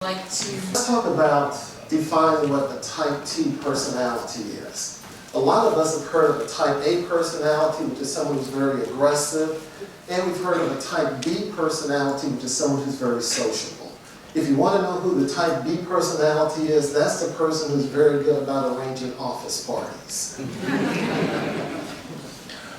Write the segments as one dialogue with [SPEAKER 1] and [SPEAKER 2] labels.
[SPEAKER 1] Let's talk about defining what a type T personality is. A lot of us have heard of a type A personality, which is someone who's very aggressive, and we've heard of a type B personality, which is someone who's very sociable. If you want to know who the type B personality is, that's the person who's very good about arranging office parties.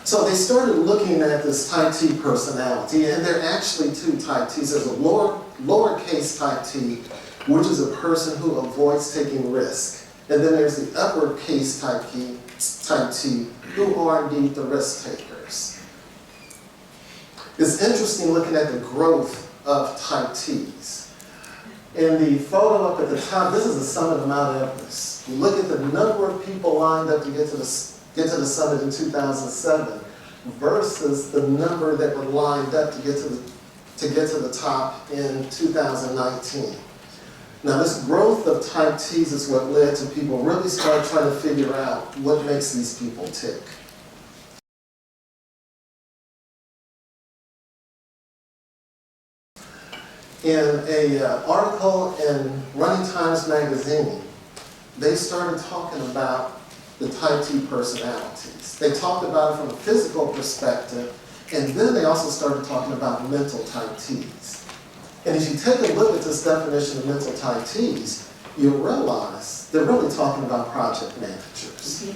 [SPEAKER 1] So they started looking at this type T personality, and there are actually two type Ts. There's a lowercase type T, which is a person who avoids taking risk. And then there's the uppercase type T, who are indeed the risk takers. It's interesting looking at the growth of type Ts. In the photo up at the top, this is the summit of Mount Everest. You look at the number of people lined up to get to the summit in 2007 versus the number that were lined up to get to the top in 2019. Now, this growth of type Ts is what led to people really start trying to figure out what makes these people tick. In an article in Running Times magazine, they started talking about the type T personalities. They talked about it from a physical perspective, and then they also started talking about mental type Ts. And as you take a look at this definition of mental type Ts, you'll realize they're really talking about project managers.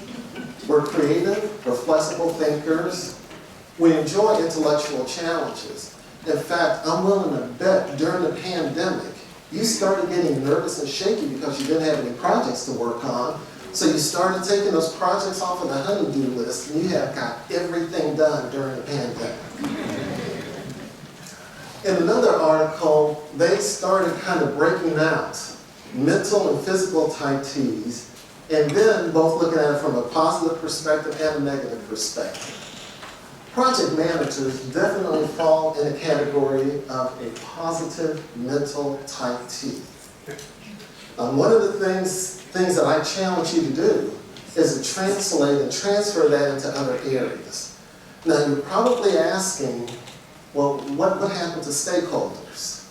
[SPEAKER 1] We're creative, we're flexible thinkers, we enjoy intellectual challenges. In fact, I'm willing to bet during the pandemic, you started getting nervous and shaky because you didn't have any projects to work on. So you started taking those projects off of the honey-do list, and you have got everything done during the pandemic. In another article, they started kind of breaking out mental and physical type Ts, and then both looking at it from a positive perspective and a negative perspective. Project managers definitely fall in a category of a positive mental type T. One of the things that I challenge you to do is to translate and transfer that into other areas. Now, you're probably asking, well, what happened to stakeholders?